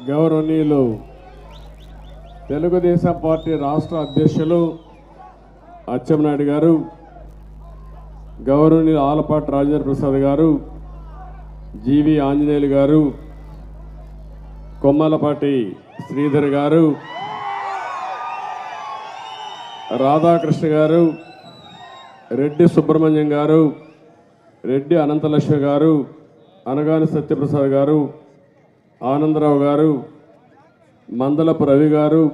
గౌరవనీయులు తెలుగుదేశం పార్టీ రాష్ట్ర అధ్యక్షులు అచ్చెన్నాయుడు గారు, గౌరవనీయులు ఆలపాటి రాజేంద్ర ప్రసాద్ గారు, జీవి ఆంజనేయులు గారు, కొమ్మలపాటి శ్రీధర్ గారు, రాధాకృష్ణ గారు, రెడ్డి సుబ్రహ్మణ్యం గారు, రెడ్డి అనంతలక్ష్మి గారు, అనగాని సత్యప్రసాద్ గారు, ఆనందరావు గారు, మందలపు రవి గారు,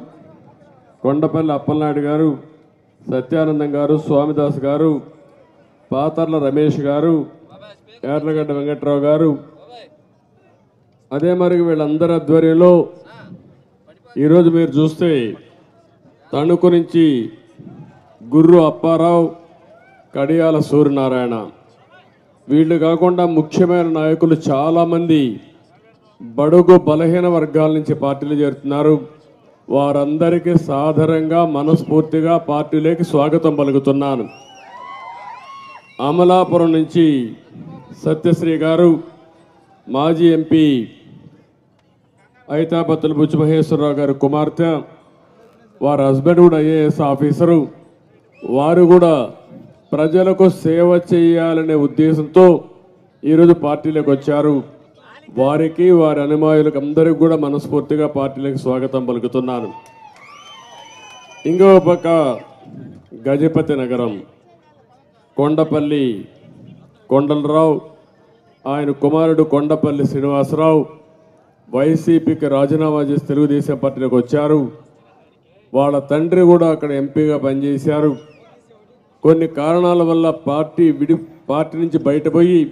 కొండపల్లి అప్పలనాయుడు గారు, సత్యానందం గారు, స్వామిదాస్ గారు, పాతర్ల రమేష్ గారు, యార్లగడ్డ వెంకట్రావు గారు, అదే మరి వీళ్ళందరి ఆధ్వర్యంలో ఈరోజు మీరు చూస్తే తణుకు నుంచి గుర్రు అప్పారావు, కడియాల సూర్యనారాయణ, వీళ్ళు కాకుండా ముఖ్యమైన నాయకులు చాలామంది బడుగు బలహీన వర్గాల నుంచి పార్టీలు చేరుతున్నారు. వారందరికీ సాదరంగా మనస్ఫూర్తిగా పార్టీలోకి స్వాగతం పలుకుతున్నాను. అమలాపురం నుంచి సత్యశ్రీ గారు, మాజీ ఎంపీ ఐతాపత్తుల బుచ్చి మహేశ్వరరావు గారు కుమార్తె, వారి హస్బెండ్ కూడా ఐఏఎస్ ఆఫీసరు, వారు కూడా ప్రజలకు సేవ చేయాలనే ఉద్దేశంతో ఈరోజు పార్టీలోకి వచ్చారు. వారికి వారి అనుమాయులకు అందరికీ కూడా మనస్ఫూర్తిగా పార్టీలకు స్వాగతం పలుకుతున్నాను. ఇంకో పక్క గజపతి నగరం కొండపల్లి కొండలరావు, ఆయన కుమారుడు కొండపల్లి శ్రీనివాసరావు వైసీపీకి రాజీనామా చేసి తెలుగుదేశం పార్టీలోకి వచ్చారు. వాళ్ళ తండ్రి కూడా అక్కడ ఎంపీగా పనిచేశారు. కొన్ని కారణాల వల్ల పార్టీ నుంచి బయటపోయి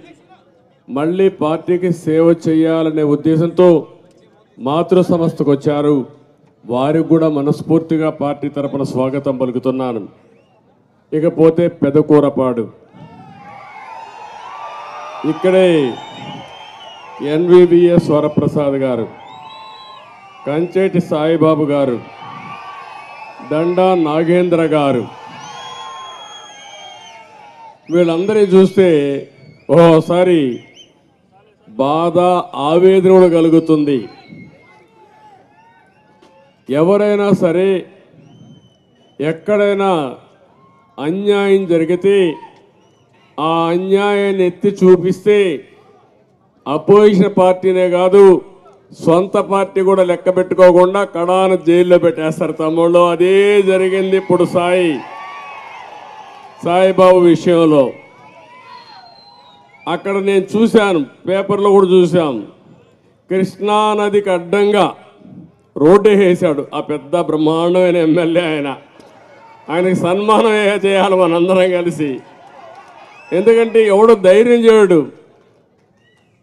మళ్ళీ పార్టీకి సేవ చేయాలనే ఉద్దేశంతో మాతృ సంస్థకు వచ్చారు. వారికి కూడా మనస్ఫూర్తిగా పార్టీ తరపున స్వాగతం పలుకుతున్నాను. ఇకపోతే పెదకూరపాడు, ఇక్కడే ఎన్వివిఎస్ వరప్రసాద్ గారు, కంచేటి సాయిబాబు గారు, దండా నాగేంద్ర గారు, వీళ్ళందరినీ చూస్తే ఓసారి బాధ ఆవేదన కూడా కలుగుతుంది. ఎవరైనా సరే ఎక్కడైనా అన్యాయం జరిగితే ఆ అన్యాయాన్ని ఎత్తి చూపిస్తే అపోజిషన్ పార్టీనే కాదు సొంత పార్టీ కూడా లెక్క పెట్టుకోకుండా కడాన జైల్లో పెట్టేస్తారు తమ్ముళ్ళు. అదే జరిగింది ఇప్పుడు సాయిబాబు విషయంలో. అక్కడ నేను చూశాను, పేపర్లో కూడా చూశాం, కృష్ణానదికి అడ్డంగా రోడ్డు వేసాడు ఆ పెద్ద బ్రహ్మాండమైన ఎమ్మెల్యే. ఆయనకి సన్మానం చేయాలి మనందరం కలిసి. ఎందుకంటే ఎవడు ధైర్యం చేయడు,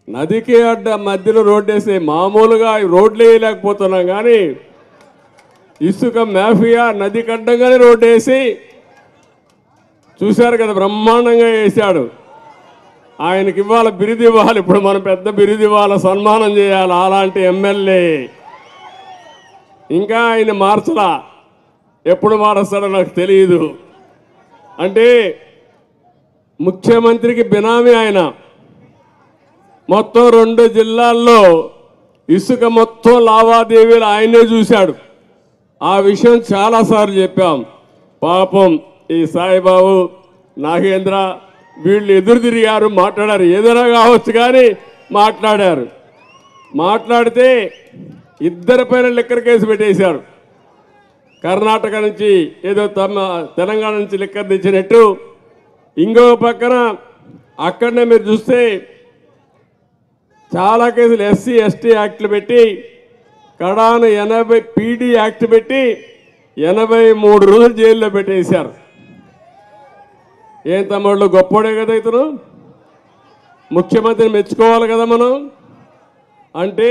నదికి అడ్డ మధ్యలో రోడ్డు వేసే. మామూలుగా రోడ్లు వేయలేకపోతున్నాం కానీ ఇసుక మాఫియా నదికి అడ్డంగానే రోడ్డు వేసి చూశారు కదా, బ్రహ్మాండంగా వేశాడు. ఆయనకి ఇవ్వాలి, బిరుదు ఇవ్వాలి. ఇప్పుడు మనం పెద్ద బిరుదు ఇవ్వాలి, సన్మానం చేయాలి అలాంటి ఎమ్మెల్యే. ఇంకా ఆయన మార్చలా, ఎప్పుడు మారుస్తాడో నాకు తెలియదు. అంటే ముఖ్యమంత్రికి బినామీ ఆయన. మొత్తం 2 జిల్లాల్లో ఇసుక మొత్తం లావాదేవీలు ఆయనే చూశాడు. ఆ విషయం చాలాసార్లు చెప్పాం. పాపం ఈ సాయిబాబు, నాగేంద్ర వీళ్ళు ఎదురు తిరిగారు, మాట్లాడారు. ఏదైనా కావచ్చు కానీ మాట్లాడారు. మాట్లాడితే ఇద్దరిపైన లిక్కర్ కేసు పెట్టేశారు. కర్ణాటక నుంచి ఏదో తెలంగాణ నుంచి లిక్కర్ తెచ్చినట్టు. ఇంకో పక్కన అక్కడనే మీరు చూస్తే చాలా కేసులు ఎస్సీ ఎస్టీ యాక్ట్లు పెట్టి కడాన 80 పీడీ యాక్ట్ పెట్టి 83 రోజులు జైల్లో పెట్టేశారు. ఏం తమ్ముళ్ళు, గొప్పోడే కదా ఇతను, ముఖ్యమంత్రిని మెచ్చుకోవాలి కదా మనం. అంటే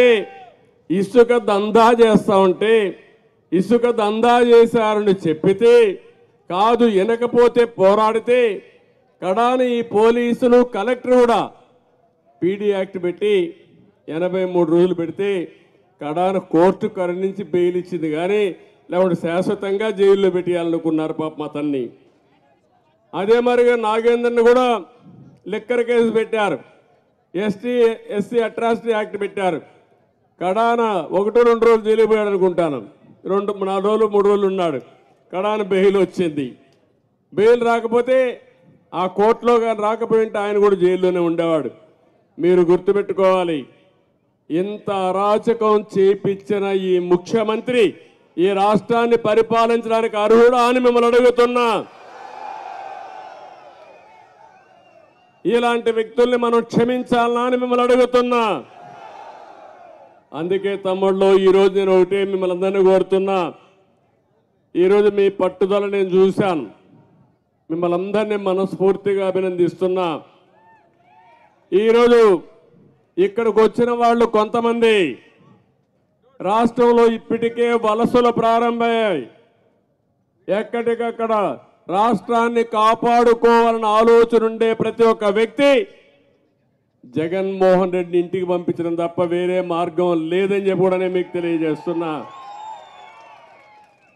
ఇసుక దందా చేస్తా ఉంటే ఇసుక దందా చేశారని చెప్పితే కాదు, వినకపోతే పోరాడితే కడాని ఈ పోలీసులు కలెక్టర్ కూడా పీడీ యాక్ట్ పెట్టి 83 రోజులు పెడితే కడాన కోర్టు కరుణించి బెయిల్ ఇచ్చింది. కానీ లేకుంటే శాశ్వతంగా జైల్లో పెట్టేయాలనుకున్నారు పాపం అతన్ని. అదే మరిగా నాగేంద్రని కూడా లిక్కర్ కేసు పెట్టారు, ఎస్సీ అట్రాసిటీ యాక్ట్ పెట్టారు. కడాన 1-2 రోజులు జైలు పోయాడు అనుకుంటాను, 4 రోజులు 3 రోజులు ఉన్నాడు. కడాన బెయిల్ వచ్చింది. బెయిల్ రాకపోతే ఆ కోర్టులో కానీ రాకపోయింటే ఆయన కూడా జైల్లోనే ఉండేవాడు. మీరు గుర్తుపెట్టుకోవాలి, ఇంత అరాచకం చేపించిన ఈ ముఖ్యమంత్రి ఈ రాష్ట్రాన్ని పరిపాలించడానికి అర్హుడా అని మిమ్మల్ని అడుగుతున్నా. ఇలాంటి వ్యక్తుల్ని మనం క్షమించాలా అని మిమ్మల్ని అడుగుతున్నా. అందుకే తమ్ముళ్ళు, ఈరోజు నేను ఒకటే మిమ్మల్ని అందరినీ కోరుతున్నా. ఈరోజు మీ పట్టుదల నేను చూశాను, మిమ్మల్ని అందరినీ మనస్ఫూర్తిగా అభినందిస్తున్నా. ఈరోజు ఇక్కడికి వచ్చిన వాళ్ళు కొంతమంది రాష్ట్రంలో ఇప్పటికే వలసలు ప్రారంభమయ్యాయి. ఎక్కడికక్కడ రాష్ట్రాన్ని కాపాడుకోవాలన్న ఆలోచన ఉండే ప్రతి ఒక్క వ్యక్తి జగన్మోహన్ రెడ్డి ఇంటికి పంపించడం తప్ప వేరే మార్గం లేదని చెప్పి కూడా నేను మీకు తెలియజేస్తున్నా.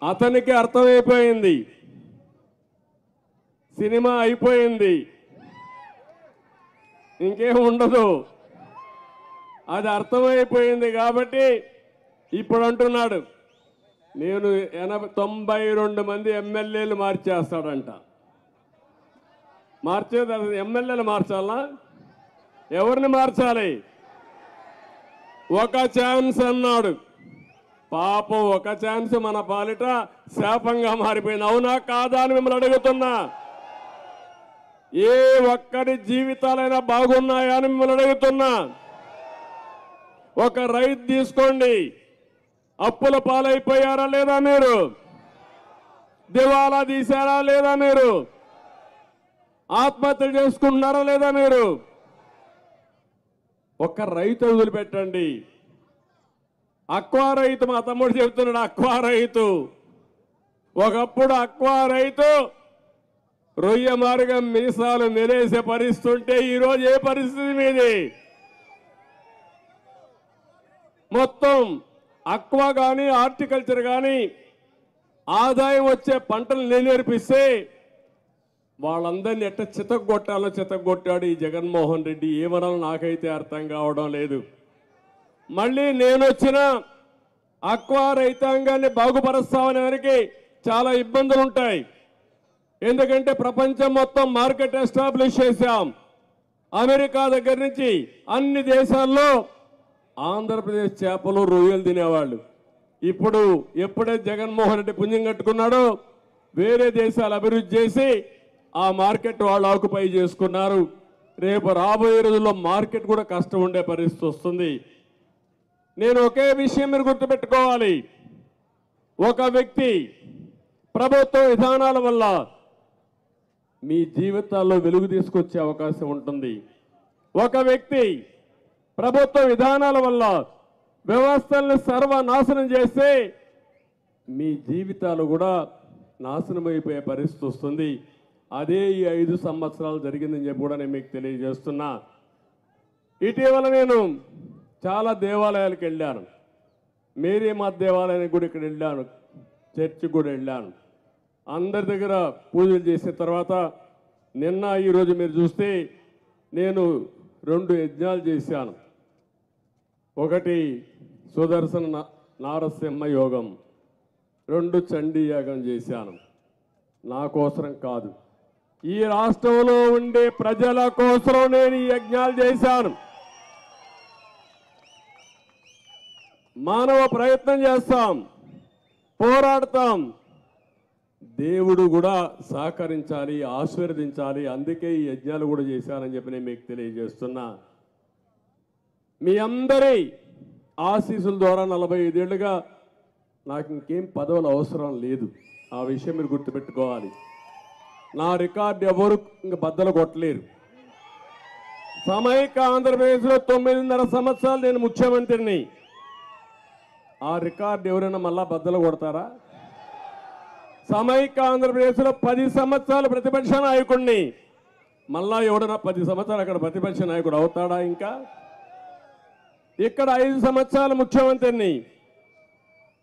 అతనికి అర్థమైపోయింది, సినిమా అయిపోయింది, ఇంకేం ఉండదు, అది అర్థమైపోయింది. కాబట్టి ఇప్పుడు అంటున్నాడు, నేను 92 మంది ఎమ్మెల్యేలు మార్చేస్తాడంట. మార్చేది ఎమ్మెల్యేలు మార్చాలా? ఎవరిని మార్చాలి? ఒక ఛాన్స్ అన్నాడు. పాపం ఒక ఛాన్స్ మన పాలిట శాపంగా మారిపోయింది. అవునా కాదా అని మిమ్మల్ని అడుగుతున్నా. ఏ ఒక్కరి జీవితాలైనా బాగున్నాయా అని మిమ్మల్ని అడుగుతున్నా. ఒక రైతు తీసుకోండి, అప్పుల పాలైపోయారా లేదా మీరు? దివాలా తీశారా లేదా మీరు? ఆత్మహత్యలు చేసుకుంటున్నారా లేదా మీరు? ఒక రైతు వదిలిపెట్టండి. అక్వా రైతు, మా తమ్ముడు చెబుతున్నాడు, అక్వా రైతు. ఒకప్పుడు అక్వా రైతు రొయ్య మార్గం మీసాలు మెలేసే పరిస్థితి ఉంటే ఈరోజు ఏ పరిస్థితి మీది? మొత్తం అక్వా కానీ హార్టికల్చర్ కానీ ఆదాయం వచ్చే పంటలు నేర్పిస్తే వాళ్ళందరినీ ఎట్ట చితగొట్టాలో చితగొట్టాడు ఈ జగన్మోహన్ రెడ్డి. ఏమనాలో నాకైతే అర్థం కావడం లేదు. మళ్ళీ నేను వచ్చిన అక్వా రైతాంగాన్ని బాగుపరుస్తామనే వారికి చాలా ఇబ్బందులు ఉంటాయి. ఎందుకంటే ప్రపంచం మొత్తం మార్కెట్ ఎస్టాబ్లిష్ చేశాం. అమెరికా దగ్గర నుంచి అన్ని దేశాల్లో ఆంధ్రప్రదేశ్ చేపలు రొయ్యలు తినేవాళ్ళు. ఇప్పుడు ఎప్పుడైతే జగన్మోహన్ రెడ్డి పుణ్యం కట్టుకున్నాడో వేరే దేశాలు అభివృద్ధి చేసి ఆ మార్కెట్ వాళ్ళు ఆక్యుపై చేసుకున్నారు. రేపు రాబోయే రోజుల్లో మార్కెట్ కూడా కష్టం ఉండే పరిస్థితి వస్తుంది. నేను ఒకే విషయం మీరు గుర్తుపెట్టుకోవాలి, ఒక వ్యక్తి ప్రభుత్వ విధానాల వల్ల మీ జీవితాల్లో వెలుగు తీసుకొచ్చే అవకాశం ఉంటుంది. ఒక వ్యక్తి ప్రభుత్వ విధానాల వల్ల వ్యవస్థలను సర్వనాశనం చేస్తే మీ జీవితాలు కూడా నాశనం అయిపోయే పరిస్థితి వస్తుంది. అదే ఈ 5 సంవత్సరాలు జరిగిందని చెప్పి కూడా నేను మీకు తెలియజేస్తున్నా. ఇటీవల నేను చాలా దేవాలయాలకు వెళ్ళాను. మేరీమాత దేవాలయానికి కూడా ఇక్కడ వెళ్ళాను, చర్చికి కూడా వెళ్ళాను. అందరి దగ్గర పూజలు చేసిన తర్వాత నిన్న ఈరోజు మీరు చూస్తే నేను 2 యజ్ఞాలు చేశాను. ఒకటి సుదర్శన నారసింహ యోగం, 2 చండీ యాగం చేశాను. నా కోసరం కాదు, ఈ రాష్ట్రంలో ఉండే ప్రజల కోసం నేను ఈ యజ్ఞాలు చేశాను. మానవ ప్రయత్నం చేస్తాం, పోరాడతాం, దేవుడు కూడా సహకరించాలి, ఆశీర్వదించాలి. అందుకే ఈ యజ్ఞాలు కూడా చేశానని చెప్పి నేను మీకు తెలియజేస్తున్నా. మీ అందరి ఆశీస్సుల ద్వారా 45 ఏళ్ళుగా నాకు ఇంకేం పదవులు అవసరం లేదు. ఆ విషయం మీరు గుర్తుపెట్టుకోవాలి. నా రికార్డు ఎవరు ఇంక బద్దలు కొట్టలేరు. సమైక్య ఆంధ్రప్రదేశ్లో 9.5 సంవత్సరాలు నేను ముఖ్యమంత్రిని. ఆ రికార్డు ఎవరైనా మళ్ళా బద్దలు కొడతారా? సమైక్య ఆంధ్రప్రదేశ్లో 10 సంవత్సరాలు ప్రతిపక్ష నాయకుడిని, మళ్ళా ఎవడన్నా 10 సంవత్సరాలు అక్కడ ప్రతిపక్ష నాయకుడు అవుతాడా? ఇంకా ఇక్కడ 5 సంవత్సరాలు ముఖ్యమంత్రిని.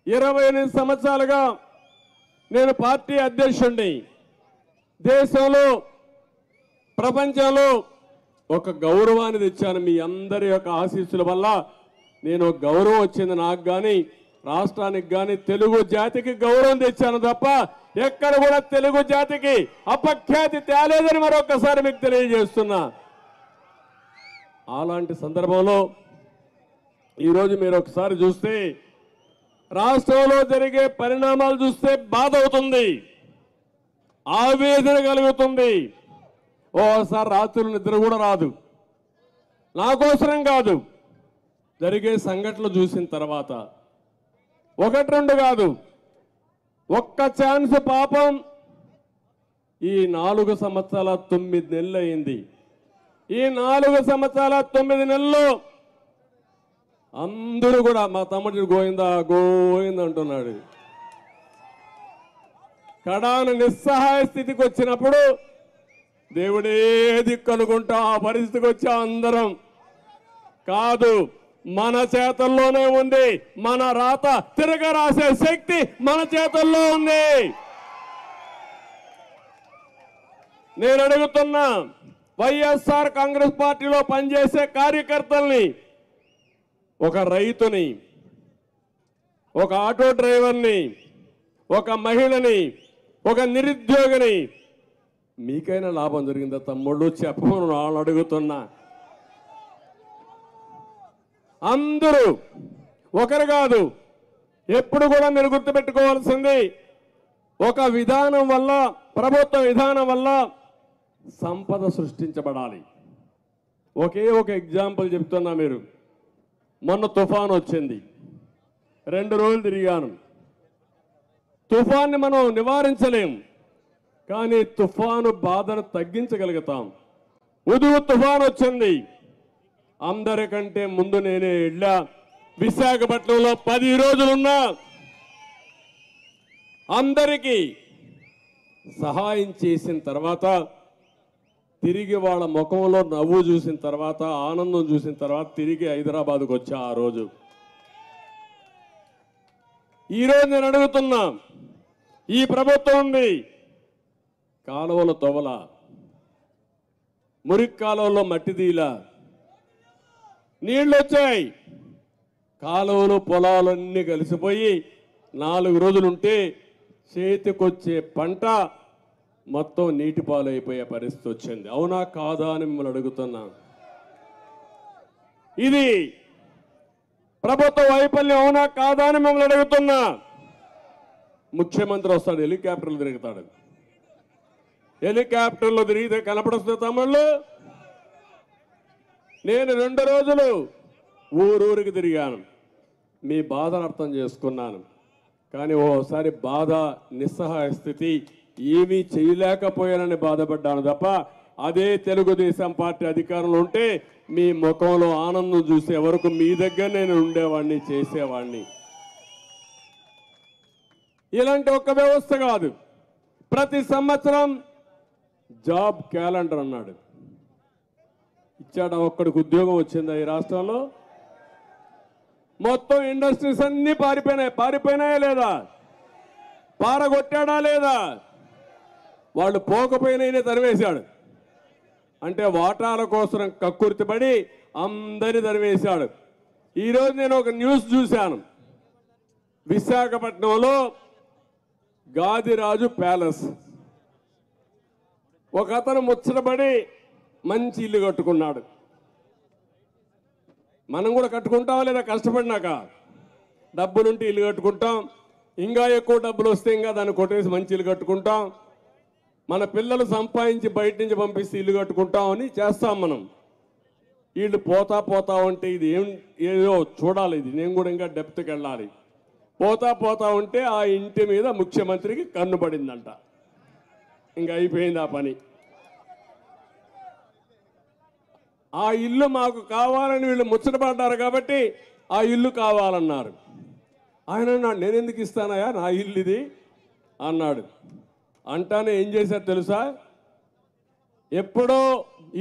28 సంవత్సరాలుగా నేను పార్టీ అధ్యక్షుడిని. దేశంలో ప్రపంచంలో ఒక గౌరవాన్ని తెచ్చాను. మీ అందరి యొక్క ఆశీస్సుల వల్ల నేను గౌరవం వచ్చింది నాకు కానీ, రాష్ట్రానికి కానీ, తెలుగు జాతికి గౌరవం తెచ్చాను తప్ప ఎక్కడ కూడా తెలుగు జాతికి అపఖ్యాతి తేలేదని మరొకసారి మీకు తెలియజేస్తున్నా. అలాంటి సందర్భంలో ఈరోజు మీరు ఒకసారి చూస్తే రాష్ట్రంలో జరిగే పరిణామాలు చూస్తే బాధ అవుతుంది, ఆవేదన కలుగుతుంది. ఓసారి రాత్రులు నిద్ర కూడా రాదు. నా కోసరం కాదు, జరిగే సంఘటనలు చూసిన తర్వాత. 1-2 కాదు, ఒక్క ఛాన్స్ పాపం ఈ 4 సంవత్సరాల 9 నెలలు అయింది. ఈ 4 సంవత్సరాల 9 నెలల్లో అందరూ కూడా మా తమ్ముడు గోయిందా గోయిందా అంటున్నాడు. కడాను నిస్సహాయ స్థితికి వచ్చినప్పుడు దేవుడే దిక్కు అనుకుంటా ఆ పరిస్థితికి వచ్చా అందరం. కాదు, మన చేతల్లోనే ఉంది. మన రాత తిరగ రాసే శక్తి మన చేతుల్లో ఉంది. నేను అడుగుతున్నా, వైఎస్ఆర్ కాంగ్రెస్ పార్టీలో పనిచేసే కార్యకర్తల్ని, ఒక రైతుని, ఒక ఆటో డ్రైవర్ని, ఒక మహిళని, ఒక నిరుద్యోగిని, మీకైనా లాభం జరిగిందా తమ్ముళ్ళు చెప్పమని వాళ్ళు అడుగుతున్నా. అందరూ ఒకరు కాదు, ఎప్పుడు కూడా మీరు గుర్తుపెట్టుకోవాల్సింది, ఒక విధానం వల్ల, ప్రభుత్వ విధానం వల్ల సంపద సృష్టించబడాలి. ఒకే ఒక ఎగ్జాంపుల్ చెప్తున్నా. మీరు మొన్న తుఫాన్ వచ్చింది, 2 రోజులు తిరిగాను. తుఫాన్ని మనం నివారించలేం, కానీ తుఫాను బాధను తగ్గించగలుగుతాం. ఉదుగు తుఫాన్ వచ్చింది, అందరికంటే ముందు నేనే వెళ్ళా. విశాఖపట్నంలో 10 రోజులున్నా అందరికీ సహాయం చేసిన తర్వాత, తిరిగి వాళ్ళ ముఖంలో నవ్వు చూసిన తర్వాత, ఆనందం చూసిన తర్వాత తిరిగి హైదరాబాద్కు వచ్చా. ఆ రోజు ఈరోజు నేను అడుగుతున్నా, ఈ ప్రభుత్వం ఉంది, కాలువల తొవల, మురికి కాలువలో మట్టి తీలా, నీళ్ళు వచ్చాయి, కాలువలు పొలాలన్నీ కలిసిపోయి 4 రోజులుంటే చేతికొచ్చే పంట మొత్తం నీటి పాలైపోయే పరిస్థితి వచ్చింది. అవునా కాదా అని మిమ్మల్ని అడుగుతున్నా. ఇది ప్రభుత్వ వైఫల్యం అవునా కాదా అని మిమ్మల్ని అడుగుతున్నా. ముఖ్యమంత్రి వస్తాడు, హెలికాప్టర్లు తిరుగుతాడు. హెలికాప్టర్లో తిరిగితే కనపడుస్తుంది తమ్ముళ్ళు. నేను 2 రోజులు ఊరూరికి తిరిగాను, మీ బాధను అర్థం చేసుకున్నాను. కానీ ఓసారి బాధ, నిస్సహాయ స్థితి, ఏమీ చేయలేకపోయానని బాధపడ్డాను తప్ప, అదే తెలుగుదేశం పార్టీ అధికారంలో ఉంటే మీ ముఖంలో ఆనందం చూసే వరకు మీ దగ్గర నేను ఉండేవాడిని, చేసేవాడిని. ఇలాంటి ఒక్క వ్యవస్థ కాదు, ప్రతి సంవత్సరం జాబ్ క్యాలెండర్ అన్నాడు, ఇచ్చాడు. ఒక్కడికి ఉద్యోగం వచ్చిందా ఈ రాష్ట్రంలో? మొత్తం ఇండస్ట్రీస్ అన్ని పారిపోయినాయా లేదా? పారగొట్టాడా లేదా? వాళ్ళు పోకపోయినా తరివేశాడు. అంటే వాటాల కోసం కక్కుర్తిపడి అందరినీ తరివేశాడు. ఈరోజు నేను ఒక న్యూస్ చూశాను, విశాఖపట్నంలో గాదిరాజు ప్యాలెస్, ఒక అతను ముచ్చటపడి మంచి ఇల్లు కట్టుకున్నాడు. మనం కూడా కట్టుకుంటామా లేదా? కష్టపడినాక డబ్బులుంటే ఇల్లు కట్టుకుంటాం, ఇంకా ఎక్కువ డబ్బులు వస్తే ఇంకా దాన్ని కొట్టేసి మంచి ఇల్లు కట్టుకుంటాం. మన పిల్లలు సంపాదించి బయట నుంచి పంపిస్తే ఇల్లు కట్టుకుంటామని చేస్తాం మనం. వీళ్ళు పోతా ఉంటే ఇది ఏదో చూడాలి, ఇది నేను కూడా ఇంకా డెప్త్కి వెళ్ళాలి. పోతా ఉంటే ఆ ఇంటి మీద ముఖ్యమంత్రికి కన్ను పడిందంట. ఇంకా అయిపోయింది ఆ పని. ఆ ఇల్లు మాకు కావాలని వీళ్ళు ముచ్చటపడ్డారు కాబట్టి ఆ ఇల్లు కావాలన్నారు. ఆయన అన్నాడు, నేను ఎందుకు ఇస్తానయా, నా ఇల్లు ఇది అన్నాడు. అంటానే ఏం చేశారు తెలుసా? ఎప్పుడో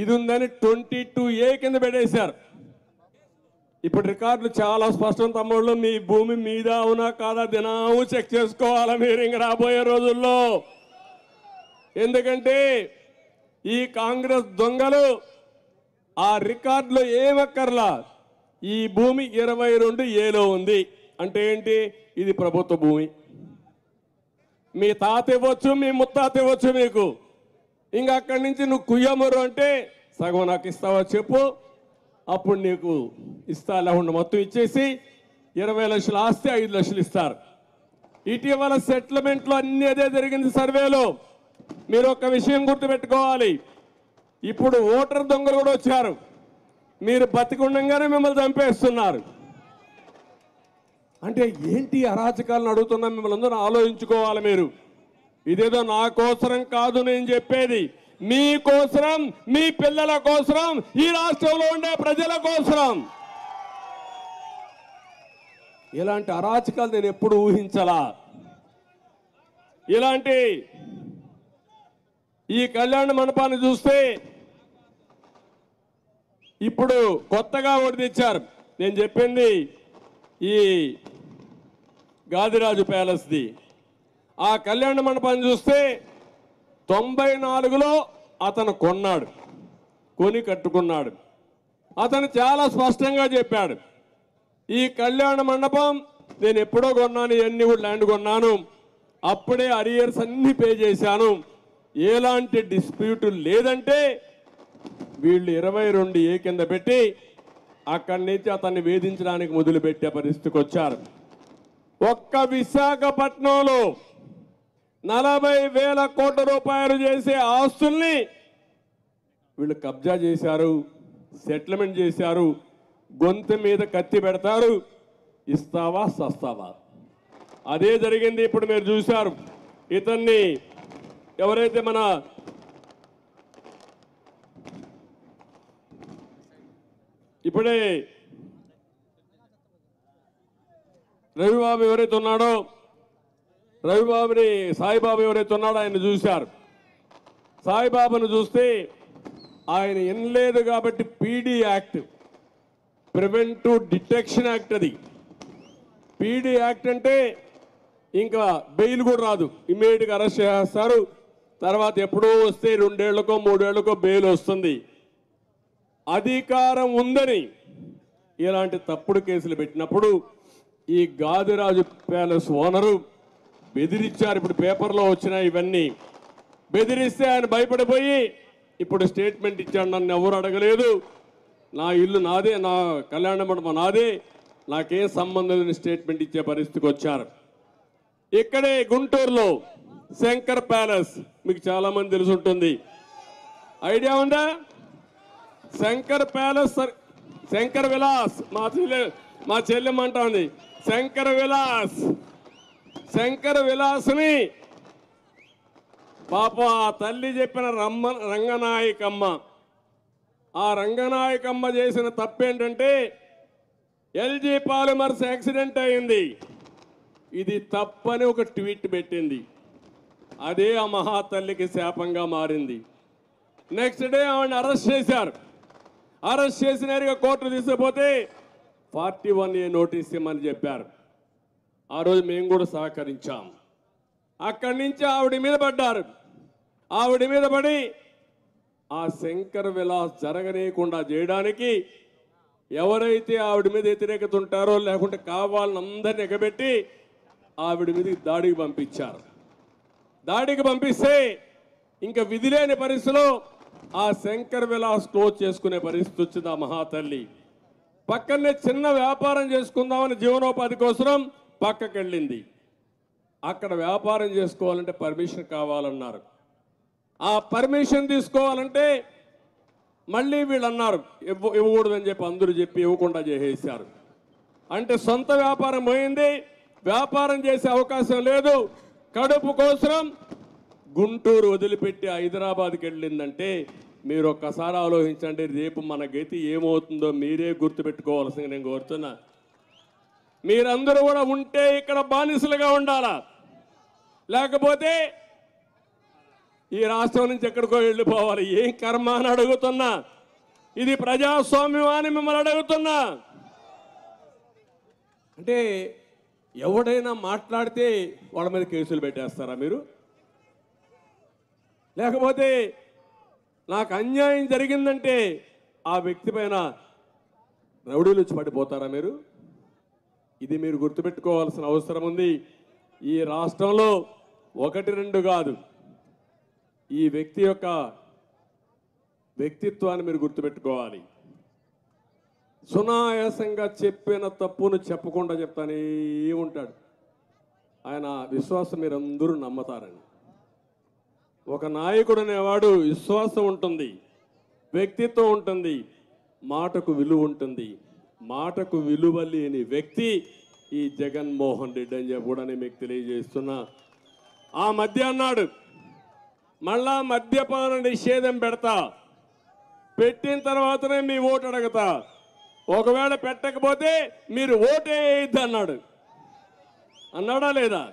ఇది ఉందని 22A కింద పెట్టేశారు. ఇప్పుడు రికార్డులు చాలా స్పష్టం తమ్ముళ్ళు. మీ భూమి మీద అవునా కాదా దినాము చెక్ చేసుకోవాలా మీరు ఇంక రాబోయే రోజుల్లో. ఎందుకంటే ఈ కాంగ్రెస్ దొంగలు ఆ రికార్డులో ఏమక్కర్లా, ఈ భూమి 22A ఉంది అంటే ఏంటి, ఇది ప్రభుత్వ భూమి. మీ తాత ఇవ్వచ్చు, మీ ముత్తాత ఇవ్వచ్చు మీకు. ఇంకా అక్కడి నుంచి నువ్వు కుయ్యమరు అంటే సగం నాకు ఇస్తావా చెప్పు, అప్పుడు నీకు ఇస్తా లేకుండా మొత్తం ఇచ్చేసి 20 లక్షల ఆస్తి 5 లక్షలు ఇస్తారు. ఇటీవల సెటిల్మెంట్లో అన్ని అదే జరిగింది సర్వేలో. మీరు ఒక విషయం గుర్తుపెట్టుకోవాలి, ఇప్పుడు ఓటర్ దొంగలు కూడా వచ్చారు. మీరు బతికుండగానే మిమ్మల్ని చంపేస్తున్నారు. అంటే ఏంటి అరాచకాలను అడుగుతున్నా మిమ్మల్ని అందరూ ఆలోచించుకోవాలి మీరు. ఇదేదో నా కోసరం కాదు నేను చెప్పేది, మీ కోసరం, మీ పిల్లల కోసరం, ఈ రాష్ట్రంలో ఉండే ప్రజల కోసరం. ఇలాంటి అరాచకాలు నేను ఎప్పుడు ఊహించలా. ఇలాంటి ఈ కళ్యాణ మండపాన్ని చూస్తే ఇప్పుడు కొత్తగా ఒకటి తెచ్చారు. నేను చెప్పింది ఈ గాదిరాజు ప్యాలెస్ది. ఆ కళ్యాణ మండపాన్ని చూస్తే 94లో అతను కొన్నాడు, కొని కట్టుకున్నాడు. అతను చాలా స్పష్టంగా చెప్పాడు, ఈ కళ్యాణ మండపం నేను ఎప్పుడో కొన్నాను, ఇవన్నీ కూడా ల్యాండ్ కొన్నాను, అప్పుడే అరియర్స్ అన్ని పే చేశాను, ఎలాంటి డిస్ప్యూట్ లేదంటే వీళ్ళు 22A కింద పెట్టి అక్కడి నుంచి అతన్ని వేధించడానికి మొదలుపెట్టే పరిస్థితికి వచ్చారు. ఒక్క విశాఖపట్నంలో 40,000 కోట్ల రూపాయలు చేసే ఆస్తుల్ని వీళ్ళు కబ్జా చేశారు, సెటిల్మెంట్ చేశారు. గొంతు మీద కత్తి పెడతారు, ఇస్తావా సస్తావా. అదే జరిగింది. ఇప్పుడు మీరు చూశారు, ఇతన్ని ఎవరైతే మన ఇప్పుడే రవిబాబు ఎవరైతే ఉన్నాడో, రవిబాబుని సాయిబాబు ఎవరైతే ఉన్నాడో ఆయన చూశారు. సాయిబాబును చూస్తే ఆయన వినలేదు కాబట్టి PD act, preventive detection act, అది పీడీ యాక్ట్ అంటే ఇంకా బెయిల్ కూడా రాదు, ఇమ్మీడియట్గా అరెస్ట్ చేస్తారు. తర్వాత ఎప్పుడో వస్తే 2 ఏళ్లకో 3 ఏళ్లకో బెయిల్ వస్తుంది. అధికారం ఉందని ఇలాంటి తప్పుడు కేసులు పెట్టినప్పుడు ఈ గాదిరాజు ప్యాలెస్ ఓనరు బెదిరించారు. ఇప్పుడు పేపర్లో వచ్చినాయి ఇవన్నీ. బెదిరిస్తే ఆయన భయపడిపోయి ఇప్పుడు స్టేట్మెంట్ ఇచ్చాడు, నన్ను ఎవరు అడగలేదు, నా ఇల్లు నాదే, నా కళ్యాణ మండపం నాదే, నాకేం సంబంధం లేని స్టేట్మెంట్ ఇచ్చే పరిస్థితికి వచ్చారు. ఇక్కడే గుంటూరులో శంకర్ ప్యాలెస్, మీకు చాలా మంది తెలిసి ఉంటుంది, ఐడియా ఉందా? శంకర్ ప్యాలెస్, శంకర్ విలాస్, మా చెల్లెమ్మంటుంది శంకర్ విలాస్. శంకర్ విలాస్ని పాప ఆ తల్లి చెప్పిన రంగనాయకమ్మ, ఆ రంగనాయకమ్మ చేసిన తప్పేంటంటే ఎల్జీ పాలిమర్స్ యాక్సిడెంట్ అయింది, ఇది తప్పని ఒక ట్వీట్ పెట్టింది. అదే ఆ మహాతల్లికి శాపంగా మారింది. నెక్స్ట్ డే ఆవిడని అరెస్ట్ చేశారు. అరెస్ట్ చేసినారుగా కోర్టు తీసుకుపోతే 41A నోటీస్ ఇమ్మని చెప్పారు. ఆ రోజు మేము కూడా సహకరించాం. అక్కడి నుంచి ఆవిడ మీద పడ్డారు. ఆవిడ మీద పడి ఆ శంకర్ విలాస్ జరగనీయకుండా చేయడానికి ఎవరైతే ఆవిడ మీద వ్యతిరేకత ఉంటారో లేకుంటే కావాలని అందరిని ఎగబెట్టి ఆవిడ మీద దాడికి పంపించారు. దాడికి పంపిస్తే ఇంకా విధి లేని పరిస్థితిలో ఆ శంకర్ విలాస్ క్లోజ్ చేసుకునే పరిస్థితి వచ్చింది. ఆ మహాతల్లి పక్కనే చిన్న వ్యాపారం చేసుకుందామని జీవనోపాధి కోసం పక్కకి వెళ్ళింది. అక్కడ వ్యాపారం చేసుకోవాలంటే పర్మిషన్ కావాలన్నారు. ఆ పర్మిషన్ తీసుకోవాలంటే మళ్ళీ వీళ్ళు అన్నారు ఇవ్వకూడదని చెప్పి అందరూ చెప్పి ఇవ్వకుండా చేసేశారు. అంటే సొంత వ్యాపారం పోయింది, వ్యాపారం చేసే అవకాశం లేదు. కడుపు కోసం గుంటూరు వదిలిపెట్టి హైదరాబాద్కి వెళ్ళిందంటే మీరు ఒక్కసారి ఆలోచించండి, రేపు మన గతి ఏమవుతుందో మీరే గుర్తుపెట్టుకోవాల్సింది నేను కోరుతున్నా. మీరందరూ కూడా ఉంటే ఇక్కడ బానిసలుగా ఉండాలా, లేకపోతే ఈ రాష్ట్రం నుంచి ఎక్కడికో వెళ్ళిపోవాలి. ఏం కర్మ అని అడుగుతున్నా. ఇది ప్రజాస్వామ్యం అని మిమ్మల్ని అడుగుతున్నా. అంటే ఎవడైనా మాట్లాడితే వాళ్ళ మీద కేసులు పెట్టేస్తారా మీరు? లేకపోతే నాకు అన్యాయం జరిగిందంటే ఆ వ్యక్తి పైన రౌడీలు వచ్చి పడిపోతారా మీరు? ఇది మీరు గుర్తుపెట్టుకోవాల్సిన అవసరం ఉంది. ఈ రాష్ట్రంలో 1-2 కాదు, ఈ వ్యక్తి యొక్క వ్యక్తిత్వాన్ని మీరు గుర్తుపెట్టుకోవాలి. సునాయాసంగా చెప్పిన తప్పును చెప్పకుండా చెప్తానే ఉంటాడు. ఆయన విశ్వాసం మీరందరూ నమ్మతారని. ఒక నాయకుడు అనేవాడు విశ్వాసం ఉంటుంది, వ్యక్తిత్వం ఉంటుంది, మాటకు విలువ ఉంటుంది. మాటకు విలువ లేని వ్యక్తి ఈ జగన్మోహన్ రెడ్డి అని చెప్పి కూడా నేను మీకు తెలియజేస్తున్నా. ఆ మధ్య అన్నాడు మళ్ళా మద్యపాన నిషేధం పెడతా, పెట్టిన తర్వాతనే మీ ఓటు అడగతా, ఒకవేళ పెట్టకపోతే మీరు ఓటే వేయద్దు అన్నాడు. అన్నాడా లేదా?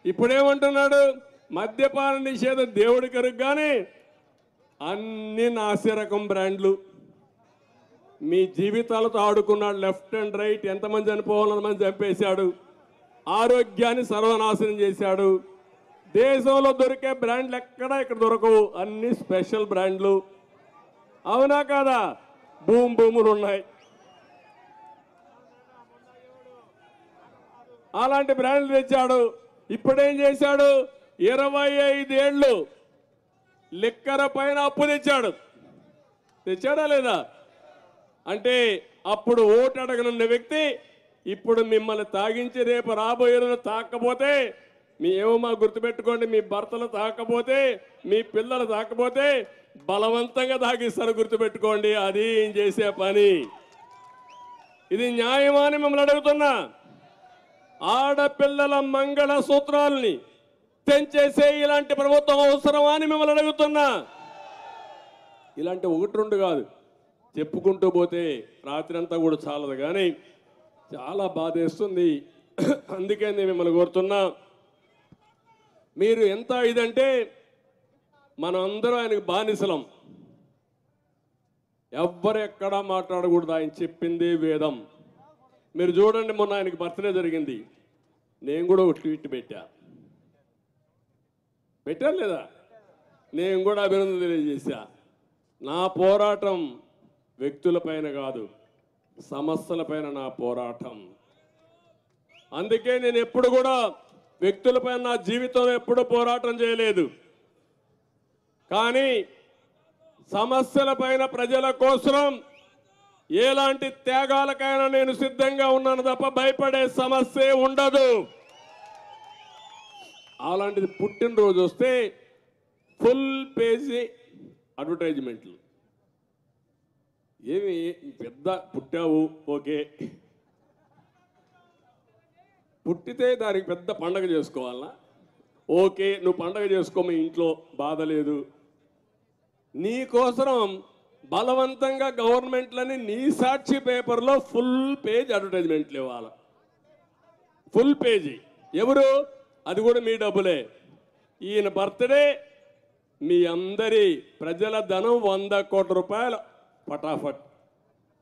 ఇప్పుడేమంటున్నాడు? మద్యపాన నిషేధం దేవుడి కరుగు, కానీ అన్ని నాసిరకం బ్రాండ్లు. మీ జీవితాలతో ఆడుకున్నాడు. లెఫ్ట్ అండ్ రైట్ ఎంతమంది చనిపోవాలని మంది చంపేశాడు. ఆరోగ్యాన్ని సర్వనాశనం చేశాడు. దేశంలో దొరికే బ్రాండ్లు ఎక్కడా ఇక్కడ దొరకవు, అన్ని స్పెషల్ బ్రాండ్లు. అవునా కాదా? భూములు ఉన్నాయి. అలాంటి బ్రాండ్లు తెచ్చాడు. ఇప్పుడేం చేశాడు? 25 ఏళ్ళు లిక్కర పైన అప్పు తెచ్చాడు. తెచ్చాడా లేదా? అంటే అప్పుడు ఓటు అడగనున్న వ్యక్తి ఇప్పుడు మిమ్మల్ని తాగించి రేపు రాబోయే రోజు తాకపోతే మీ ఏమో మా గుర్తుపెట్టుకోండి, మీ భర్తలు తాకపోతే, మీ పిల్లలు తాకపోతే బలవంతంగా తాగిస్తారు, గుర్తుపెట్టుకోండి. అది ఏం చేసే పని. ఇది న్యాయమా అని మిమ్మల్ని అడుగుతున్నా. ఆడపిల్లల మంగళ సూత్రాలని తెంచేసే ఇలాంటి ప్రభుత్వం అవసరమా అని మిమ్మల్ని అడుగుతున్నా. ఇలాంటి 1-2 కాదు, చెప్పుకుంటూ పోతే రాత్రి అంతా కూడా చాలదు, కానీ చాలా బాధేస్తుంది. అందుకే నేను మిమ్మల్ని కోరుతున్నా, మీరు ఎంత ఇదంటే మనం అందరూ ఆయనకు బానిసలం. ఎవ్వరు ఎక్కడా మాట్లాడకూడదు, ఆయన చెప్పింది వేదం. మీరు చూడండి, మొన్న ఆయనకి బర్త్డే జరిగింది, నేను కూడా ఒక ట్వీట్ పెట్టాను లేదా? నేను కూడా అభినందన తెలియజేశా. నా పోరాటం వ్యక్తులపైన కాదు, సమస్యలపైన నా పోరాటం. అందుకే నేను ఎప్పుడు కూడా వ్యక్తులపైన నా జీవితంలో ఎప్పుడు పోరాటం చేయలేదు, కానీ సమస్యలపైన ప్రజల కోసం ఎలాంటి త్యాగాలకైనా నేను సిద్ధంగా ఉన్నాను తప్ప భయపడే సమస్య ఉండదు. అలాంటిది పుట్టినరోజు వస్తే ఫుల్ పేజీ అడ్వర్టైజ్మెంట్లు. ఏమి పెద్ద పుట్టావు, ఓకే, పుట్టితే దానికి పెద్ద పండగ చేసుకోవాలనా? ఓకే, నువ్వు పండగ చేసుకో, మీ ఇంట్లో బాధ లేదు. నీకోసం బలవంతంగా గవర్నమెంట్లని నీ సాక్షి పేపర్లో ఫుల్ పేజ్ అడ్వర్టైజ్మెంట్లు ఇవ్వాలి. Full page. ఎవరు? అది కూడా మీ డబ్బులే. ఈయన బర్త్డే మీ అందరి ప్రజల ధనం 100 కోట్ల రూపాయలు పటాఫట్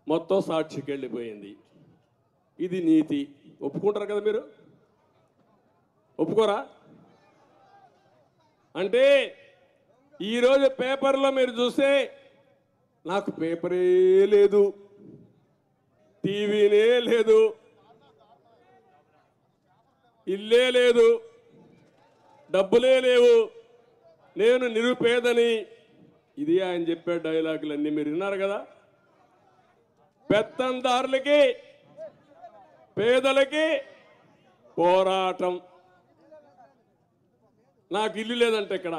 మొత్తం సాక్షికి వెళ్ళిపోయింది. ఇది నీతి. ఒప్పుకుంటారు కదా మీరు? ఒప్పుకోరా? అంటే ఈరోజు పేపర్లో మీరు చూస్తే నాకు పేపరే లేదు, టీవీనే లేదు, ఇల్లే లేదు, డబ్బులే లేవు, నేను నిరుపేదని. ఇది ఆయన చెప్పే డైలాగులన్నీ మీరు విన్నారు కదా. పెత్తందారులకి పేదలకి పోరాటం. నాకు ఇల్లు లేదంటే ఇక్కడ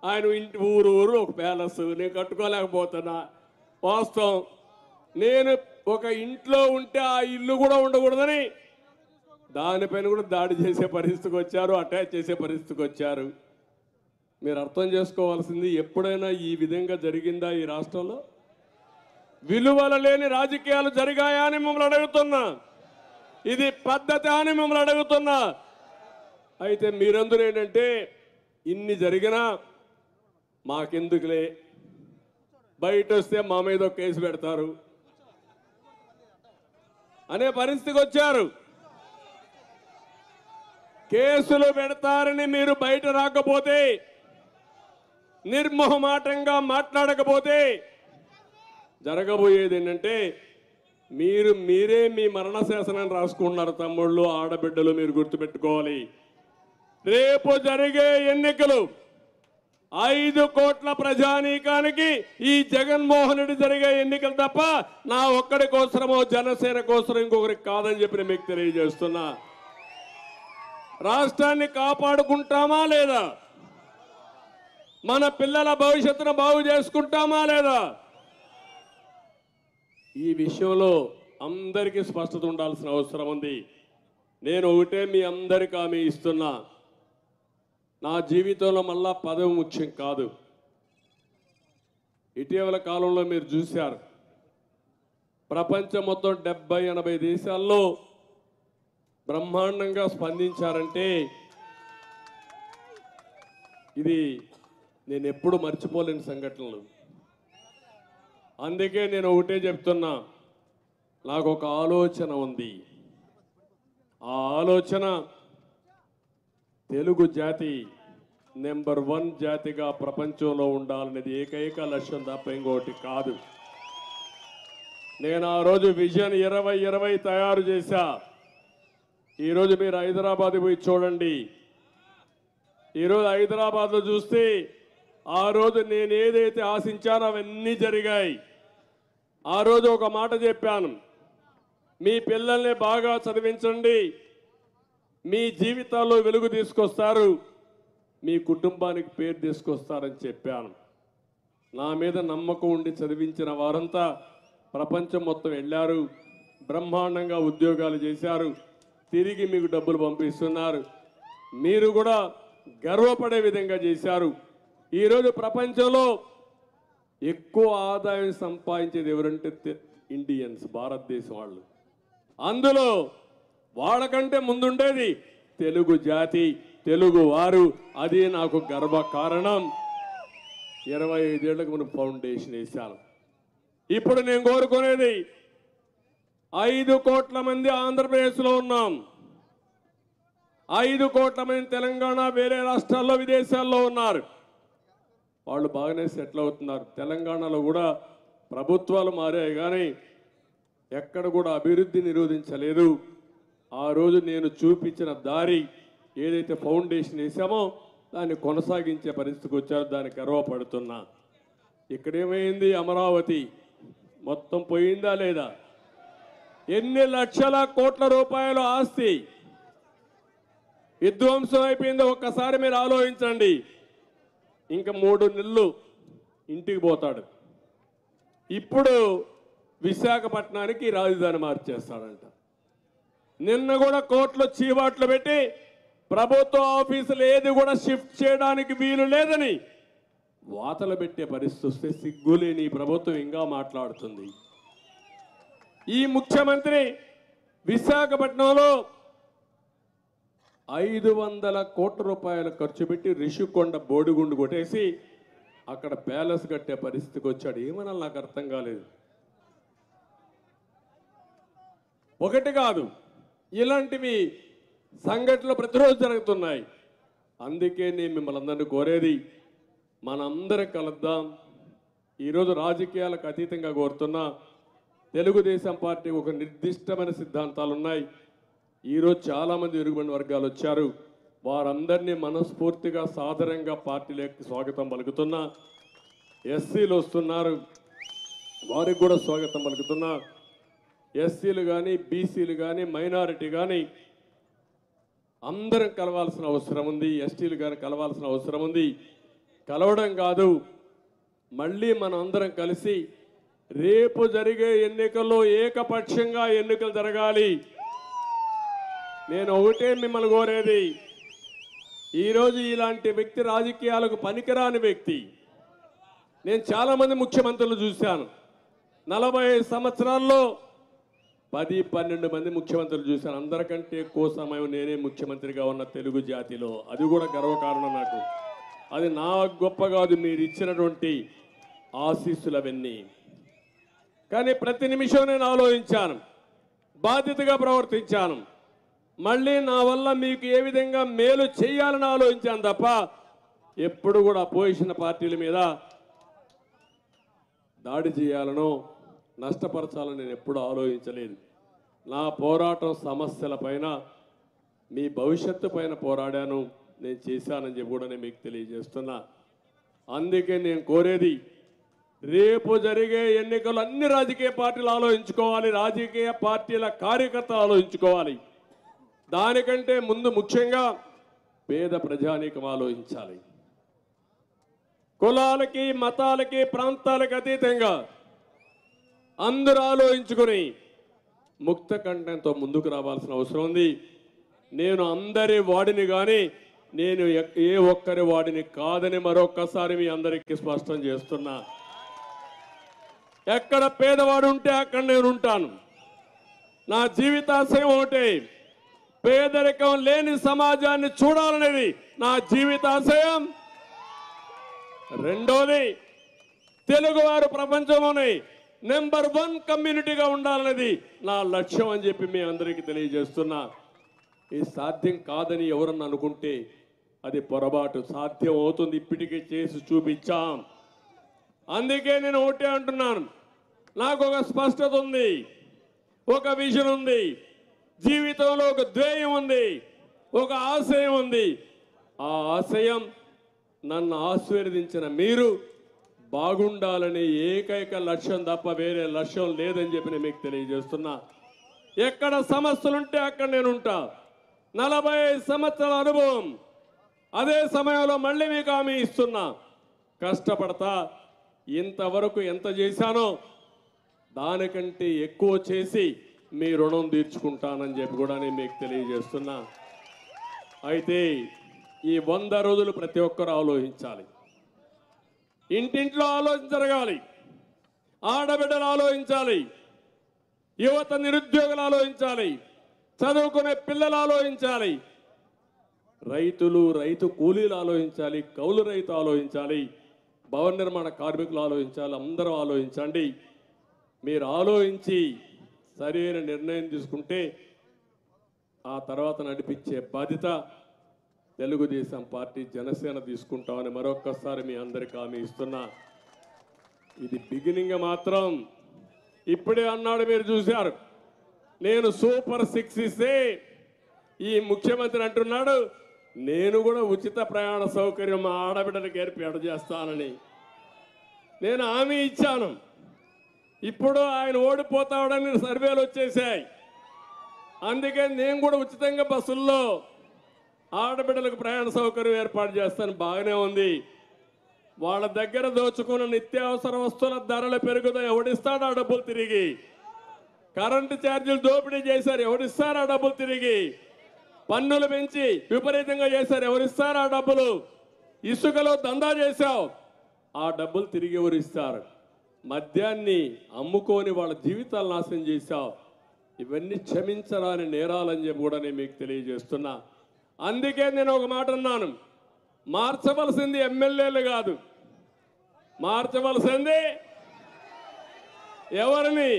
ఆయన ఇంటి ఊరు ఒక ప్యాలెస్ నేను కట్టుకోలేకపోతున్నా. వాస్తవం, నేను ఒక ఇంట్లో ఉంటే ఆ ఇల్లు కూడా ఉండకూడదని దానిపైన కూడా దాడి చేసే పరిస్థితికి వచ్చారు, అటాచ్ చేసే పరిస్థితికి వచ్చారు. మీరు అర్థం చేసుకోవాల్సింది, ఎప్పుడైనా ఈ విధంగా జరిగిందా ఈ రాష్ట్రంలో? విలువలు లేని రాజకీయాలు జరిగాయా అని మిమ్మల్ని అడుగుతున్నా. ఇది పద్ధతి అని మిమ్మల్ని అడుగుతున్నా. అయితే మీరందరూ ఏంటంటే ఇన్ని జరిగినా మాకెందుకులే, బయట వస్తే మా మీద కేసు పెడతారు. అనే పరిస్థితికి వచ్చారు. కేసులు పెడతారని మీరు బయట రాకపోతే, నిర్మోహమాటంగా మాట్లాడకపోతే జరగబోయేది ఏంటంటే మీరే మీ మరణ శాసనాన్ని రాసుకుంటున్నారు. తమ్ముళ్ళు, ఆడబిడ్డలు, మీరు గుర్తుపెట్టుకోవాలి. రేపు జరిగే ఎన్నికలు 5 కోట్ల ప్రజానీకానికి ఈ జగన్మోహన్ రెడ్డి జరిగే ఎన్నికలు తప్ప నా ఒక్కడి కోసమో జనసేన కోసం ఇంకొకరికి కాదని చెప్పి మీకు తెలియజేస్తున్నా. రాష్ట్రాన్ని కాపాడుకుంటామా లేదా? మన పిల్లల భవిష్యత్తును బాగు చేసుకుంటామా లేదా? ఈ విషయంలో అందరికీ స్పష్టత ఉండాల్సిన అవసరం ఉంది. నేను ఒకటే మీ అందరికీ హామీ ఇస్తున్నా, నా జీవితంలో మళ్ళా పదవి ముఖ్యం కాదు. ఇటీవల కాలంలో మీరు చూశారు, ప్రపంచం మొత్తం 70-80 దేశాల్లో బ్రహ్మాండంగా స్పందించారంటే ఇది నేను ఎప్పుడు మర్చిపోలేని సంఘటనలు. అందుకే నేను ఒకటే చెప్తున్నా, నాకు ఒక ఆలోచన ఉంది. ఆ ఆలోచన తెలుగు జాతి నెంబర్ 1 జాతిగా ప్రపంచంలో ఉండాలనేది ఏకైక లక్ష్యం తప్ప ఇంకోటి కాదు. నేను ఆ రోజు విజన్ 2020 తయారు చేశా. ఈరోజు మీరు హైదరాబాద్ పోయి చూడండి. ఈరోజు హైదరాబాద్లో చూస్తే ఆ రోజు నేను ఏదైతే ఆశించానో అవన్నీ జరిగాయి. ఆ రోజు ఒక మాట చెప్పాను, మీ పిల్లల్ని బాగా చదివించండి, మీ జీవితాల్లో వెలుగు తీసుకొస్తారు, మీ కుటుంబానికి పేరు తీసుకొస్తారని చెప్పాను. నా మీద నమ్మకం ఉండి చదివించిన వారంతా ప్రపంచం మొత్తం వెళ్ళారు, బ్రహ్మాండంగా ఉద్యోగాలు చేశారు, తిరిగి మీకు డబ్బులు పంపిస్తున్నారు. మీరు కూడా గర్వపడే విధంగా చేశారు. ఈరోజు ప్రపంచంలో ఎక్కువ ఆదాయం సంపాదించేది ఎవరంటే ఇండియన్స్, భారతదేశం వాళ్ళు. అందులో వాళ్ళకంటే ముందుండేది తెలుగు జాతి, తెలుగు వారు. అది నాకు గర్వ కారణం. 25 ఏళ్లకు మనం ఫౌండేషన్ వేశాను. ఇప్పుడు నేను కోరుకునేది 5 కోట్ల మంది ఆంధ్రప్రదేశ్లో ఉన్నాం, 5 కోట్ల మంది తెలంగాణ, వేరే రాష్ట్రాల్లో, విదేశాల్లో ఉన్నారు. వాళ్ళు బాగానే సెటిల్ అవుతున్నారు. తెలంగాణలో కూడా ప్రభుత్వాలు మారాయి కానీ ఎక్కడ కూడా అభివృద్ధి నిరోధించలేదు. ఆ రోజు నేను చూపించిన దారి ఏదైతే ఫౌండేషన్ వేసామో దాన్ని కొనసాగించే పరిస్థితికి వచ్చారు. దాన్ని గర్వపడుతున్నా. ఇక్కడేమైంది? అమరావతి మొత్తం పోయిందా లేదా? ఎన్ని లక్షల కోట్ల రూపాయల ఆస్తి విధ్వంసం అయిపోయిందో ఒక్కసారి మీరు ఆలోచించండి. ఇంకా 3 నెలలు ఇంటికి పోతాడు. ఇప్పుడు విశాఖపట్నానికి రాజధాని మార్చేస్తాడంట. నిన్న కూడా కోర్టులో చీవాట్లు పెట్టి ప్రభుత్వ ఆఫీసులు ఏది కూడా షిఫ్ట్ చేయడానికి వీలు లేదని వాతలు పెట్టే పరిస్థితి వస్తే సిగ్గులేని ప్రభుత్వం ఇంకా మాట్లాడుతుంది. ఈ ముఖ్యమంత్రి విశాఖపట్నంలో 500 కోట్ల రూపాయలు ఖర్చు పెట్టి రిషికొండ బోడిగుండు కొట్టేసి అక్కడ ప్యాలెస్ కట్టే పరిస్థితికి వచ్చాడు. ఏమన్నా నాకు అర్థం కాలేదు. ఒకటి కాదు, ఇలాంటివి సంఘటనలు ప్రతిరోజు జరుగుతున్నాయి. అందుకే నేను మిమ్మల్ని అందరినీ కోరేది, మనందరం కలుద్దాం. ఈరోజు రాజకీయాలకు అతీతంగా కోరుతున్నా, తెలుగుదేశం పార్టీ ఒక నిర్దిష్టమైన సిద్ధాంతాలు ఉన్నాయి. ఈరోజు చాలామంది వెనుకబడిన వర్గాలు వచ్చారు. వారందరినీ మనస్ఫూర్తిగా సాదరంగా పార్టీలోకి స్వాగతం పలుకుతున్నా. ఎస్సీలు వస్తున్నారు, వారికి కూడా స్వాగతం పలుకుతున్నా. ఎస్సీలు కానీ, బీసీలు కానీ, మైనారిటీ కానీ అందరం కలవాల్సిన అవసరం ఉంది. ఎస్టీలు కానీ కలవాల్సిన అవసరం ఉంది. కలవడం కాదు, మళ్ళీ మనం అందరం కలిసి రేపు జరిగే ఎన్నికల్లో ఏకపక్షంగా ఎన్నికలు జరగాలి. నేను ఒకటే మిమ్మల్ని కోరేది, ఈరోజు ఇలాంటి వ్యక్తి రాజకీయాలకు పనికిరాని వ్యక్తి. నేను చాలామంది ముఖ్యమంత్రులు చూశాను. 45 సంవత్సరాల్లో 10-12 మంది ముఖ్యమంత్రులు చూశాను. అందరికంటే ఎక్కువ సమయం నేనే ముఖ్యమంత్రిగా ఉన్న తెలుగు జాతిలో. అది కూడా గర్వకారణం నాకు. అది నా గొప్ప కాదు, మీరు ఇచ్చినటువంటి ఆశీస్సులు అవన్నీ. కానీ ప్రతి నిమిషం నేను ఆలోచించాను, బాధ్యతగా ప్రవర్తించాను. మళ్ళీ నా వల్ల మీకు ఏ విధంగా మేలు చేయాలని ఆలోచించాను తప్ప ఎప్పుడు కూడా అపోజిషన్ పార్టీల మీద దాడి చేయాలనో నష్టపరచాలని నేను ఎప్పుడూ ఆలోచించలేదు. నా పోరాటం సమస్యల పైన, మీ భవిష్యత్తు పైన పోరాడాను, నేను చేశానని చెప్పి కూడా నేను మీకు తెలియజేస్తున్నా. అందుకే నేను కోరేది, రేపు జరిగే ఎన్నికలు అన్ని రాజకీయ పార్టీలు ఆలోచించుకోవాలి, రాజకీయ పార్టీల కార్యకర్తలు ఆలోచించుకోవాలి. దానికంటే ముందు ముఖ్యంగా పేద ప్రజానీకం ఆలోచించాలి. కులాలకి, మతాలకి, ప్రాంతాలకు అతీతంగా అందరూ ఆలోచించుకొని ముక్త కంఠంతో ముందుకు రావాల్సిన అవసరం ఉంది. నేను అందరి వాడిని కానీ నేను ఏ ఒక్కరి వాడిని కాదని మరొక్కసారి మీ అందరికీ స్పష్టం చేస్తున్నా. ఎక్కడ పేదవాడు ఉంటే అక్కడ నేను ఉంటాను. నా జీవితాశయం ఒకటే, పేదరికం లేని సమాజాన్ని చూడాలనేది నా జీవితాశయం. రెండోది, తెలుగువారు ప్రపంచంలోనే నెంబర్ 1 కమ్యూనిటీగా ఉండాలనేది నా లక్ష్యం అని చెప్పి మీ అందరికీ తెలియజేస్తున్నా. ఇది సాధ్యం కాదని ఎవరన్నా అనుకుంటే అది పొరపాటు. సాధ్యం అవుతుంది, ఇప్పటికీ చేసి చూపించాం. అందుకే నేను ఒకటే అంటున్నాను, నాకు ఒక స్పష్టత ఉంది, ఒక విజన్ ఉంది, జీవితంలో ఒక ధ్యేయం ఉంది, ఒక ఆశయం ఉంది. ఆ ఆశయం నన్ను ఆశీర్వదించిన మీరు బాగుండాలని ఏకైక లక్ష్యం తప్ప వేరే లక్ష్యం లేదని చెప్పి నేను మీకు తెలియజేస్తున్నా. ఎక్కడ సమస్యలుంటే అక్కడ నేను ఉంటా. 45 సంవత్సరాల అనుభవం. అదే సమయంలో మళ్ళీ మీకు హామీ ఇస్తున్నా, కష్టపడతా. ఇంతవరకు ఎంత చేశానో దానికంటే ఎక్కువ చేసి మీ రుణం తీర్చుకుంటానని చెప్పి కూడా నేను మీకు తెలియజేస్తున్నా. అయితే ఈ 100 రోజులు ప్రతి ఒక్కరు ఆలోచించాలి. ఇంటింట్లో ఆలోచన జరగాలి, ఆడబిడ్డలు ఆలోచించాలి, యువత నిరుద్యోగులు ఆలోచించాలి, చదువుకునే పిల్లలు ఆలోచించాలి, రైతులు, రైతు కూలీలు ఆలోచించాలి, కౌలు రైతు ఆలోచించాలి, భవన నిర్మాణ కార్మికులు ఆలోచించాలి. అందరూ ఆలోచించండి. మీరు ఆలోచించి సరైన నిర్ణయం తీసుకుంటే ఆ తర్వాత నడిపించే బాధ్యత తెలుగుదేశం పార్టీ, జనసేన తీసుకుంటామని మరొక్కసారి మీ అందరికీ హామీ ఇస్తున్నా. ఇది బిగినింగ్ మాత్రం. ఇప్పుడే అన్నాడు, మీరు చూశారు, నేను సూపర్ 6 ఇస్తే ఈ ముఖ్యమంత్రి అంటున్నాడు నేను కూడా ఉచిత ప్రయాణ సౌకర్యం మా ఆడబిడ్డలకు ఏర్పాటు చేస్తానని నేను హామీ ఇచ్చాను. ఇప్పుడు ఆయన ఓడిపోతాడని సర్వేలు వచ్చేసాయి. అందుకే నేను కూడా ఉచితంగా బస్సుల్లో ఆడబిడ్డలకు ప్రయాణ సౌకర్యం ఏర్పాటు చేస్తాను. బాగానే ఉంది. వాళ్ళ దగ్గర దోచుకున్న నిత్యావసర వస్తువుల ధరలు పెరుగుతాయి, ఎవడిస్తాడు ఆ డబ్బులు తిరిగి? కరెంటు ఛార్జీలు దోపిడీ చేశారు, ఎవరిస్తారు ఆ డబ్బులు తిరిగి? పన్నులు పెంచి విపరీతంగా చేశారు, ఎవరిస్తారు ఆ డబ్బులు? ఇసుకలో దందా చేశావు, ఆ డబ్బులు తిరిగి ఎవరిస్తారు? మద్యాన్ని అమ్ముకొని వాళ్ళ జీవితాలు నాశనం చేశావు. ఇవన్నీ క్షమించరాని నేరాలని చెప్పి కూడా నేను మీకు తెలియజేస్తున్నా. అందుకే నేను ఒక మాట అన్నాను, మార్చవలసింది ఎమ్మెల్యేలు కాదు, మార్చవలసింది ఎవరిని?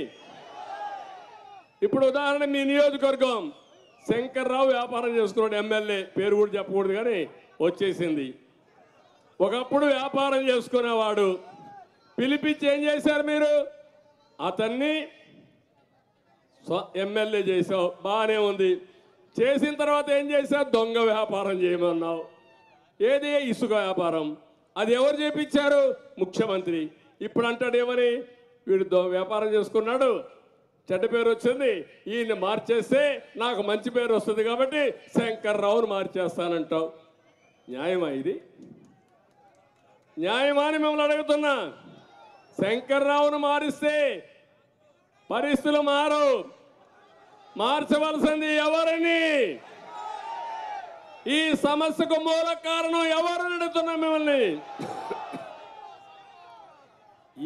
ఇప్పుడు ఉదాహరణ, మీ నియోజకవర్గం శంకర్రావు వ్యాపారం చేసుకున్నాడు, ఎమ్మెల్యే, పేరు కూడా చెప్పకూడదు కానీ వచ్చేసింది. ఒకప్పుడు వ్యాపారం చేసుకునేవాడు, పిలిపించి ఏం చేశారు మీరు? అతన్ని ఎమ్మెల్యే చేసావు, బాగానే ఉంది. చేసిన తర్వాత ఏం చేశావు? దొంగ వ్యాపారం చేయమన్నావు. ఏది? ఇసుక వ్యాపారం. అది ఎవరు చేపించారు? ముఖ్యమంత్రి. ఇప్పుడు అంటాడు ఏమని? వీడు వ్యాపారం చేసుకున్నాడు, చెడ్డ పేరు వచ్చింది, ఈయన్ని మార్చేస్తే నాకు మంచి పేరు వస్తుంది కాబట్టి శంకర్రావును మార్చేస్తానంటావు. న్యాయమా ఇది? న్యాయమా అని మిమ్మల్ని అడుగుతున్నా. శంకర్రావును మారిస్తే పరిస్థితులు మారు. మార్చవలసింది ఎవరిని? ఈ సమస్యకు మూల కారణం ఎవరని అడుగుతున్నా మిమ్మల్ని.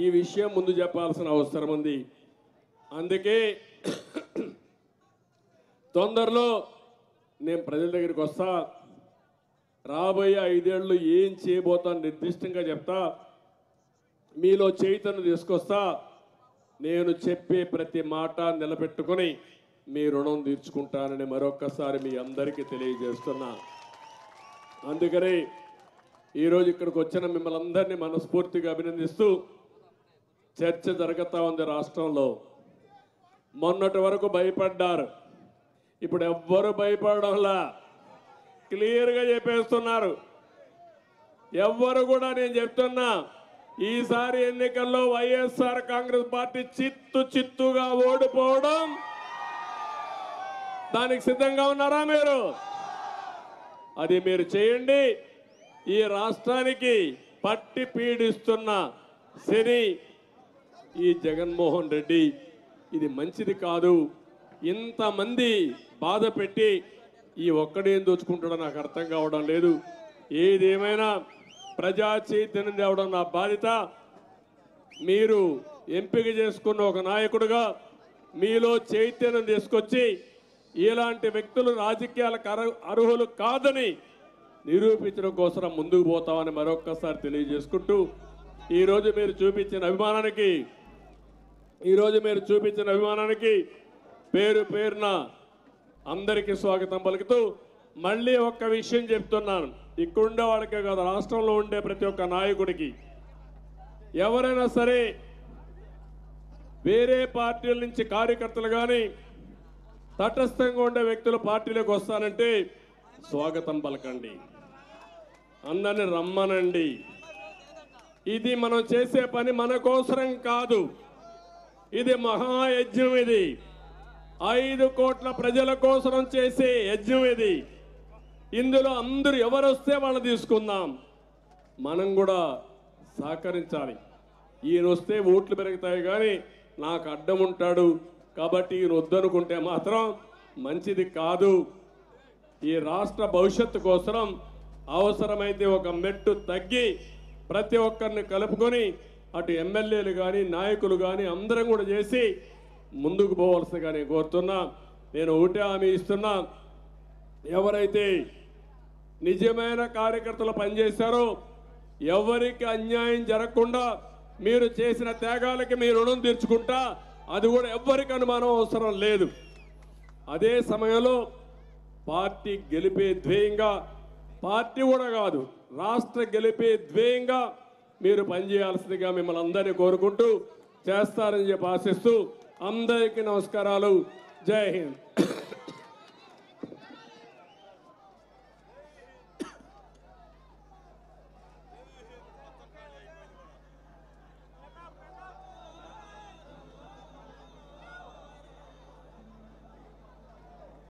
ఈ విషయం ముందు చెప్పాల్సిన అవసరం ఉంది. అందుకే తొందరలో నేను ప్రజల దగ్గరికి వస్తా. రాబోయే 5 ఏళ్ళు ఏం చేయబోతాను నిర్దిష్టంగా చెప్తా. మీలో చైతన్యం తీసుకొస్తా. నేను చెప్పే ప్రతి మాట నిలబెట్టుకొని మీ రుణం తీర్చుకుంటానని మరొక్కసారి మీ అందరికీ తెలియజేస్తున్నా. అందుకని ఈరోజు ఇక్కడికి వచ్చిన మిమ్మల్ని అందరినీ మనస్ఫూర్తిగా అభినందిస్తూ చర్చ జరుగుతూ ఉంది రాష్ట్రంలో. మొన్నటి వరకు భయపడ్డారు, ఇప్పుడు ఎవ్వరు భయపడడంలా, క్లియర్గా చెప్పేస్తున్నారు. ఎవ్వరు కూడా నేను చెప్తున్నా, ఈసారి ఎన్నికల్లో వైఎస్ఆర్ కాంగ్రెస్ పార్టీ చిత్తుగా ఓడిపోవడం దానికి సిద్ధంగా ఉన్నారా మీరు? అది మీరు చేయండి. ఈ రాష్ట్రానికి పట్టి పీడిస్తున్న శని ఈ జగన్మోహన్ రెడ్డి, ఇది మంచిది కాదు. ఇంతమంది బాధ పెట్టి ఈ ఒక్కడేం దోచుకుంటాడో నాకు అర్థం కావడం లేదు. ఏదేమైనా ప్రజా చైతన్యం తేవడం నా బాధ్యత. మీరు ఎంపిక చేసుకున్న ఒక నాయకుడిగా మీలో చైతన్యం తీసుకొచ్చి ఇలాంటి వ్యక్తులు రాజకీయాలకు అర్హులు కాదని నిరూపించడం కోసం ముందుకు పోతామని మరొక్కసారి తెలియజేసుకుంటూ ఈరోజు మీరు చూపించిన అభిమానానికి పేరు పేరున అందరికీ స్వాగతం పలుకుతూ మళ్ళీ ఒక్క విషయం చెప్తున్నాను. ఇక్కడుండే వాడికే కాదు, రాష్ట్రంలో ఉండే ప్రతి ఒక్క నాయకుడికి, ఎవరైనా సరే వేరే పార్టీల నుంచి కార్యకర్తలు కానీ తటస్థంగా ఉండే వ్యక్తులు పార్టీలోకి వస్తానంటే స్వాగతం పలకండి, అందరిని రమ్మనండి. ఇది మనం చేసే పని మన కోసరం కాదు, ఇది మహాయజ్ఞం. ఇది 5 కోట్ల ప్రజల కోసం చేసే యజ్ఞం ఇది. ఇందులో అందరూ ఎవరు వస్తే వాళ్ళు తీసుకుందాం, మనం కూడా సహకరించాలి. ఈయన వస్తే ఓట్లు పెరుగుతాయి కానీ నాకు అడ్డం ఉంటాడు కాబట్టి ఈయన వద్దనుకుంటే మాత్రం మంచిది కాదు. ఈ రాష్ట్ర భవిష్యత్తు కోసం అవసరమైతే ఒక మెట్టు తగ్గి ప్రతి ఒక్కరిని కలుపుకొని అటు ఎమ్మెల్యేలు కానీ నాయకులు కానీ అందరం కూడా చేసి ముందుకు పోవాల్సిందిగా నేను కోరుతున్నా. నేను ఒకటే హామీ ఇస్తున్నా, ఎవరైతే నిజమైన కార్యకర్తలు పనిచేశారో ఎవరికి అన్యాయం జరగకుండా మీరు చేసిన త్యాగాలకి మీ రుణం తీర్చుకుంటా, అది కూడా ఎవ్వరికి అనుమానం అవసరం లేదు. అదే సమయంలో పార్టీ గెలిపే ధ్యేయంగా, పార్టీ కూడా కాదు రాష్ట్ర గెలిపే ధ్యేయంగా మీరు పనిచేయాల్సిందిగా మిమ్మల్ని అందరినీ కోరుకుంటూ చేస్తారని చెప్పి ఆశిస్తూ అందరికీ నమస్కారాలు. జై హింద్.